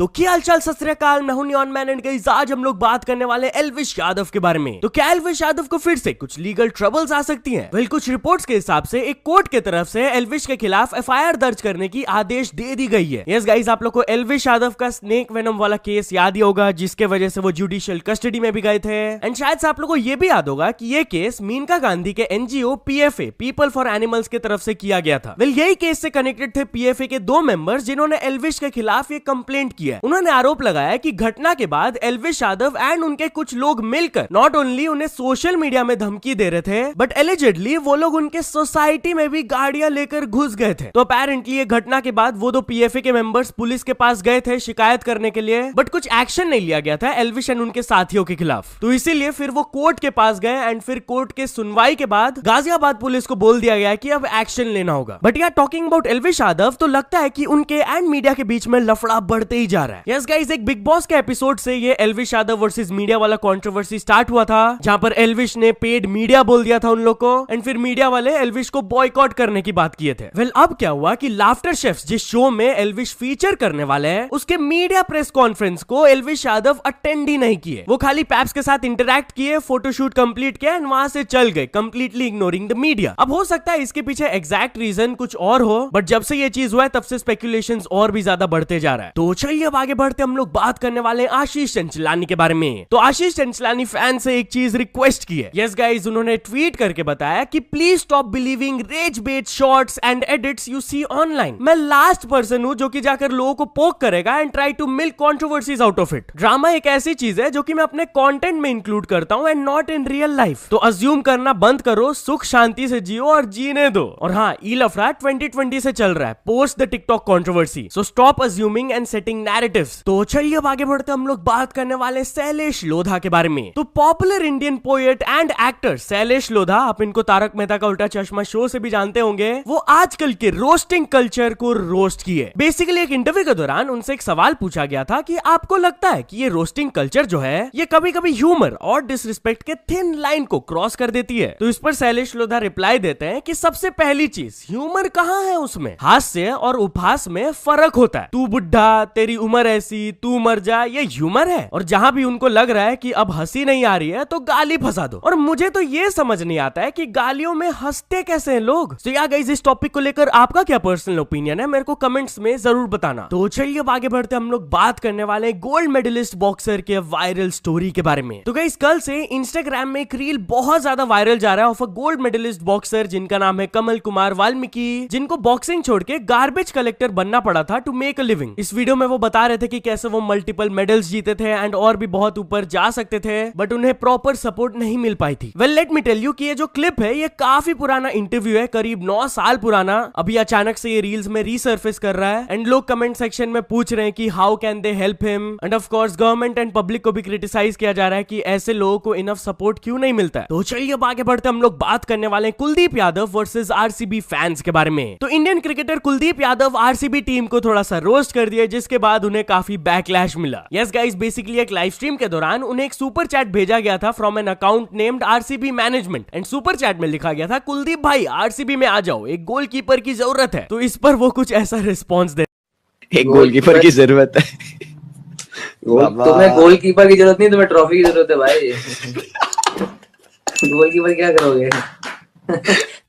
तो क्या हालचाल, सत श्री अकाल, मैं हूं नियॉन मैन एंड गाइस आज हम लोग बात करने वाले एल्विश यादव के बारे में। तो क्या एल्विश यादव को फिर से कुछ लीगल ट्रबल्स आ सकती हैं? वेल, कुछ रिपोर्ट्स के हिसाब से एक कोर्ट के तरफ से एल्विश के खिलाफ एफआईआर दर्ज करने की आदेश दे दी गई है। यस गाइस, आप लोग को एल्विश यादव का स्नेक वेनम वाला केस याद ही होगा, जिसके वजह से वो जुडिशियल कस्टडी में भी गए थे। एंड शायद से आप लोग को ये भी याद होगा कि ये केस मेनका गांधी के NGO PFA people for animals की तरफ से किया गया था। वेल, यही केस से कनेक्टेड थे पीएफए के दो मेंबर्स जिन्होंने एल्विश के खिलाफ ये कंप्लेंट किया। उन्होंने आरोप लगाया कि घटना के बाद एल्विश यादव एंड उनके कुछ लोग मिलकर नॉट ओनली उन्हें सोशल मीडिया में धमकी दे रहे थे, बट एलिजेडली वो लोग उनके सोसाइटी में भी गाड़ियां लेकर घुस गए थे। तो अपेरेंटली ये घटना के बाद वो दो पीएफए के मेंबर्स पुलिस के पास गए थे शिकायत करने के लिए, बट कुछ एक्शन नहीं लिया गया था एल्विश एंड उनके साथियों के खिलाफ। तो इसीलिए फिर वो कोर्ट के पास गए एंड फिर कोर्ट के सुनवाई के बाद गाजियाबाद पुलिस को बोल दिया गया कि अब एक्शन लेना होगा। बट यार, टॉकिंग अबाउट एल्विश यादव, तो लगता है कि उनके एंड मीडिया के बीच में लफड़ा बढ़ते ही जा रहा है। यस गाइस, एक बिग बॉस के एपिसोड से ये एल्विश यादव वर्सेस मीडिया वाला कंट्रोवर्सी स्टार्ट हुआ था, जहां पर एल्विश ने पेड मीडिया बोल दिया था उन लोग को, एंड फिर मीडिया वाले एल्विश को बॉयकॉट करने की बात किए थे। वेल, अब क्या हुआ कि लाफ्टर शेफ्स जिस शो में एल्विश फीचर करने वाले हैं, उसके मीडिया प्रेस कॉन्फ्रेंस को एल्विश यादव अटेंड ही नहीं किए। वो खाली पैप्स के साथ इंटरैक्ट किए, फोटोशूट कंप्लीट किया एंड वहां से चल गए, कंप्लीटली इग्नोरिंग द मीडिया। अब हो सकता है इसके पीछे एग्जैक्ट रीजन कुछ और हो, बट जब से ये चीज हुआ है तब से स्पेकुलेशंस और भी ज्यादा बढ़ते जा रहा है। तो चलिए अब आगे बढ़ते हम लोग बात करने वाले हैं आशीष चंचलानी के बारे में। तो आशीष चंचलानी फैन से एक चीज रिक्वेस्ट की है। यस गाइस, उन्होंने ट्वीट करके बताया कि please stop believing rage bait shorts and edits you see online. मैं लास्ट पर्सन हूं जो कि जाकर लोगों को पोक करेगा and try to milk controversies out of it. Drama एक ऐसी चीज है जो कि मैं अपने कंटेंट में इंक्लूड करता हूं and not in real life. तो अज्यूम करना बंद करो, सुख शांति से जियो और जीने दो। और हाँ, ई लफड़ा 2020 से चल रहा है post the TikTok controversy, so stop assuming and setting narratives. तो चलिए अब आगे बढ़ते हम लोग बात करने वाले शैलेश लोधा के बारे में। तो popular Indian poet and actor Shailesh Lodha, आप इनको तारक मेहता का उल्टा चश्मा शो से भी जानते होंगे, वो आजकल के रोस्टिंग कल्चर को रोस्ट किए। बेसिकली एक इंटरव्यू के दौरान उनसे एक सवाल पूछा गया था कि आपको लगता है कि ये रोस्टिंग कल्चर जो है ये कभी कभी ह्यूमर और डिसरिस्पेक्ट के थिन लाइन को क्रॉस कर देती है? तो इस पर शैलेश लोधा रिप्लाई देते हैं कि सबसे पहली चीज, ह्यूमर कहाँ है उसमें? हास्य और उपहास में फर्क होता है। तू बुढ़ा, तेरी उम्र ऐसी, तू मर जा, ये ह्यूमर है। और जहां भी उनको लग रहा है कि अब हंसी नहीं आ रही है तो गाली फंसा दो। और मुझे तो ये समझ नहीं आता है कि गालियों में हंसते कैसे हैं लोग। तो या गाइस, इस टॉपिक को लेकर आपका क्या पर्सनल ओपिनियन है, मेरे को कमेंट्स में जरूर बताना। तो चलिए अब आगे बढ़ते हम लोग बात करने वाले गोल्ड मेडलिस्ट बॉक्सर के वायरल स्टोरी के बारे में। तो गाइस, कल से इंस्टाग्राम में एक रील बहुत ज्यादा वायरल जा रहा है of a gold medallist boxer जिनका नाम है कमल कुमार वाल्मीकि, जिनको बॉक्सिंग छोड़ के गार्बेज कलेक्टर बनना पड़ा था टू मेक अ लिविंग। इस वीडियो में वो बता रहे थे कि कैसे वो मल्टीपल मेडल्स जीते थे एंड और भी बहुत ऊपर जा सकते थे, बट उन्हें प्रॉपर सपोर्ट नहीं मिल पाई थी। Well, let me tell you कि ये जो क्लिप है ये काफी पुराना इंटरव्यू है, करीब 9 साल पुराना। अभी अचानक से ये रील्स में रीसर्फेस कर रहा है एंड लोग कमेंट सेक्शन में पूछ रहे हैं कि how can they help him, end of course government and public को भी क्रिटिसाइज किया जा रहा है कि ऐसे लोगों को इनफ सपोर्ट क्यों नहीं मिलता है। तो चलिए अब आगे बढ़ते हम लोग बात करने वाले हैं Kuldeep Yadav versus RCB fans के बारे में। तो Indian cricketer Kuldeep Yadav RCB team को थोड़ा सा रोस्ट कर दिया, जिसके बाद उन्हें काफी बैकलैश मिला। यस गाइस, बेसिकली एक लाइव स्ट्रीम के दौरान उन्हें एक सुपर चैट भेजा गया था from an account named RCB management, and super chat में लिखा गया था कुलदीप भाई आरसीबी में आ जाओ, एक गोलकीपर की जरूरत है। तो इस पर वो कुछ ऐसा रिस्पॉन्स दे, एक गोलकीपर की जरूरत है। तुम्हें गोलकीपर की जरूरत नहीं, तुम्हें ट्रॉफी की जरूरत है भाई। गोलकीपर क्या करोगे?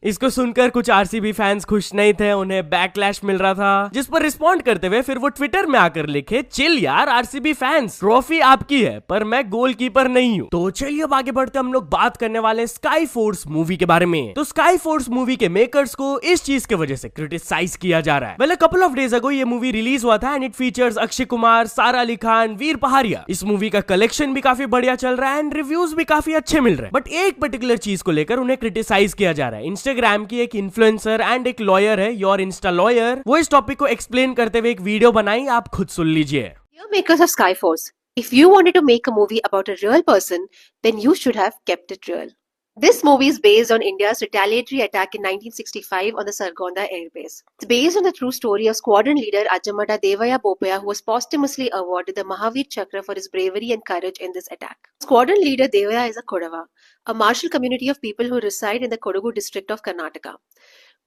इसको सुनकर कुछ आरसीबी फैंस खुश नहीं थे, उन्हें बैकलैश मिल रहा था, जिस पर रिस्पॉन्ड करते हुए फिर वो ट्विटर में आकर लिखे, चिल यार आरसीबी फैंस, ट्रॉफी आपकी है पर मैं गोलकीपर नहीं हूँ। तो चलिए अब आगे बढ़ते हम लोग बात करने वाले स्काई फोर्स मूवी के बारे में। तो स्काई फोर्स मूवी के मेकर्स को इस चीज की वजह से क्रिटिसाइज किया जा रहा है। Well, couple of days ago ये मूवी रिलीज हुआ था and it features Akshay Kumar, सारा अली खान, वीर पहाड़िया। इस मूवी का कलेक्शन भी काफी बढ़िया चल रहा है एंड रिव्यूज भी काफी अच्छे मिल रहे हैं, बट एक पर्टिकुलर चीज को लेकर उन्हें क्रिटिसाइज किया जा रहा है। इंस्टाग्राम की एक इन्फ्लुएंसर एंड एक लॉयर है, योर इंस्टा लॉयर, वो इस टॉपिक को एक्सप्लेन करते हुए एक वीडियो बनाई, आप खुद सुन लीजिए। Dear makers of Skyforce, if you wanted to make a movie about a real person, then you should have kept it real. This movie is based on India's retaliatory attack in 1965 on the Sargonda Air Base. It's based on the true story of squadron leader Ajamada Devaya Bopaya, who was posthumously awarded the Mahavir Chakra for his bravery and courage in this attack. Squadron leader Devaya is a Kodava, a martial community of people who reside in the Kodagu district of Karnataka.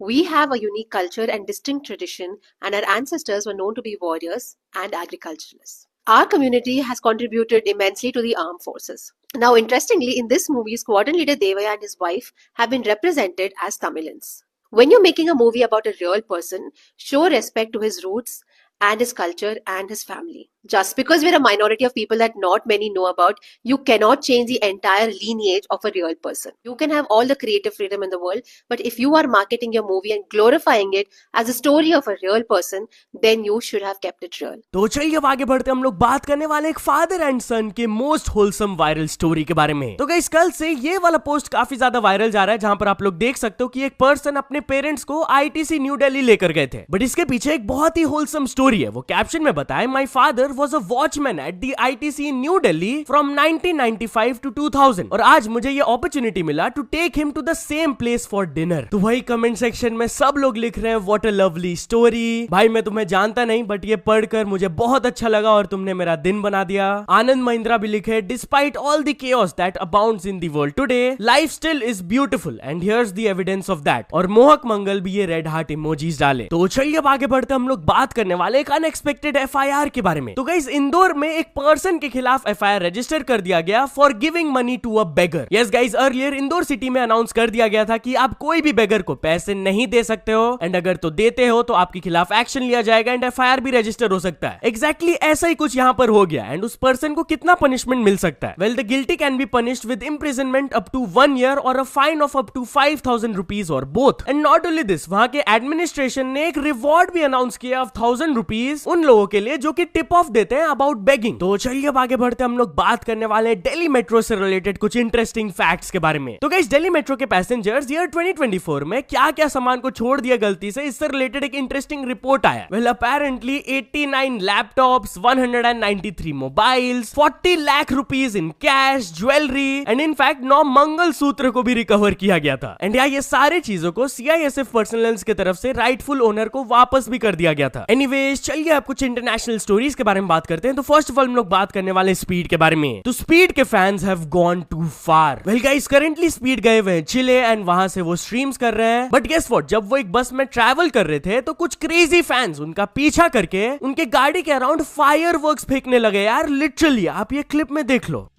We have a unique culture and distinct tradition, and our ancestors were known to be warriors and agriculturalists. Our community has contributed immensely to the armed forces. Now, interestingly, in this movie, Squadron Leader Devaya and his wife have been represented as Tamilians. When you're making a movie about a real person, show respect to his roots and his culture and his family. Just because we're a minority of people that not many know about, you cannot change the entire lineage of a real person. You can have all the creative freedom in the world, but if you are marketing your movie and glorifying it as a story of a real person, then you should have kept it real. तो चलिए अब आगे बढ़ते हम लोग बात करने वाले एक फादर एंड सन के मोस्ट होलसम वायरल स्टोरी के बारे में। तो गाइस कल से ये वाला पोस्ट काफी ज्यादा वायरल जा रहा है, जहां पर आप लोग देख सकते हो कि एक पर्सन अपने पेरेंट्स को आईटीसी न्यू दिल्ली लेकर गए थे, बट इसके पीछे एक बहुत ही होलसम स्टोरी है। वो कैप्शन में बताया, my father was a watchman at the ITC in New Delhi from 1995 to 2000 और आज मुझे ये अपॉर्चुनिटी मिला to take him to the same place for dinner. तो वही कमेंट सेक्शन में सब लोग लिख रहे हैं व्हाट अ लवली स्टोरी। भाई मैं तुम्हें जानता नहीं, बट ये पढ़कर मुझे बहुत अच्छा लगा और तुमने मेरा दिन बना दिया। आनंद महिंद्रा भी लिखे, despite all the chaos that abounds in the world today, life still is beautiful and here's the evidence of that। और मोहक मंगल भी ये रेड हार्ट इमोजीज डाले। तो चलिए अब आगे बढ़ते हम लोग बात करने वाले एक अनएक्सपेक्टेड एफआईआर के बारे में। तो गाइस इंदौर में एक पर्सन के खिलाफ एफआईआर रजिस्टर कर दिया गया for giving money to a beggar. Yes guys, earlier Indore city में अनाउंस कर दिया गया था कि आप कोई भी बेगर को पैसे नहीं दे सकते हो, एंड अगर तो देते हो तो आपके खिलाफ एक्शन लिया जाएगा एंड एफआईआर भी रजिस्टर हो सकता है। एग्जैक्टली ऐसा ही कुछ यहाँ पर हो गया। एंड उस पर्सन को कितना पनिशमेंट मिल सकता है? Well, the guilty can be punished with imprisonment up to 1 year or a fine of up to 5,000 rupees or both. And not only this, वहां के एडमिनिस्ट्रेशन ने एक रिवॉर्ड भी अनाउंस किया of 1,000 rupees उन लोगों के लिए जो कि टिप ऑफ देते हैं अबाउट बेगिंग। तो चलिए अब आगे बढ़ते हम लोग बात करने वाले हैं दिल्ली मेट्रो से रिलेटेड कुछ इंटरेस्टिंग फैक्ट्स के बारे में। तो गाइस दिल्ली मेट्रो के पैसेंजर्स ईयर 2024 में क्या क्या सामान को छोड़ दिया गलती से, इससे रिलेटेड एक इंटरेस्टिंग रिपोर्ट आया। Well, apparently 89 laptops, 193 mobiles, 40 lakh rupees in cash, jewellery and in fact 9 mangalsutra को भी रिकवर किया गया था। एंड ये सारी चीजों को सीआईएसएफ पर्सनल्स की तरफ से राइटफुल ओनर को वापस भी कर दिया गया था। एनीवेज चलिए अब कुछ इंटरनेशनल स्टोरीज के बारे में बात करते हैं। तो फर्स्ट ऑफ ऑल हम लोग बात करने वाले स्पीड के बारे में। तो स्पीड के fans have gone too far. Well guys, currently Speed गए हुए हैं चिले एंड वहां से वो स्ट्रीम्स कर रहे हैं, बट गेस व्हाट, जब वो एक बस में ट्रैवल कर रहे थे तो कुछ क्रेजी फैंस उनका पीछा करके उनके गाड़ी के अराउंड फायरवर्क्स फेंकने लगे यार, लिटरली। आप ये क्लिप में देख लो।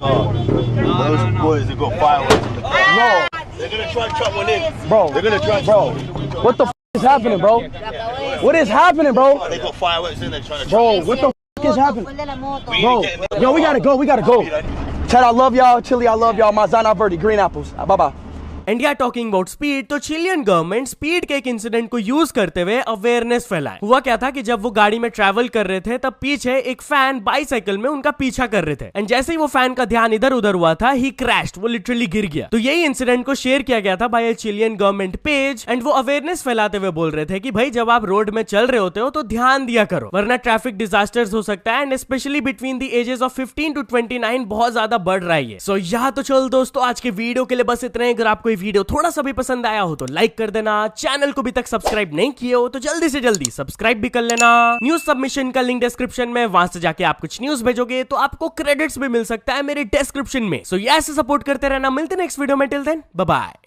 Those boys that got fireworks in the car. No. They're gonna try and trap one in. Bro. They're gonna try and trap one in. What the is happening, bro? What is happening, bro? They got fireworks in there trying to Bro, trap what the is happening? Bro, yo, we gotta go. We gotta go. Chad, I love y'all. Chile, I love y'all. Mazana Verde, green apples. Bye-bye. India talking about speed, तो Chilean government speed के एक incident को use करते हुए awareness फैलाए। हुआ क्या था कि जब वो गाड़ी में ट्रैवल कर रहे थे तब पीछे एक फैन बाइसाइकिल में उनका पीछा कर रहे थे, एंड जैसे ही वो फैन का ध्यान इधर उधर हुआ था, ही क्रैश्ड, वो लिटरली गिर गया। तो यही इंसिडेंट को शेयर किया गया था by Chilean government page, and वो अवेयरनेस फैलाते हुए बोल रहे थे कि भाई जब आप रोड में चल रहे होते हो तो ध्यान दिया करो, वरना ट्रैफिक डिजास्टर्स हो सकता है, and specially between the ages of 15 to 29 बहुत ज्यादा बढ़ रहा है। सो यहाँ तो चल दोस्तों, आज के वीडियो के लिए बस इतना ही। अगर आपको ये वीडियो थोड़ा सा भी पसंद आया हो तो लाइक कर देना, चैनल को भी तक सब्सक्राइब नहीं किए हो तो जल्दी से जल्दी सब्सक्राइब भी कर लेना। न्यूज सबमिशन का लिंक डिस्क्रिप्शन में, वहां से जाके आप कुछ न्यूज भेजोगे तो आपको क्रेडिट्स भी मिल सकता है मेरे डिस्क्रिप्शन में। सो ऐसे सपोर्ट करते रहना। मिलते हैं नेक्स्ट वीडियो में, टिल देन बाय बाय।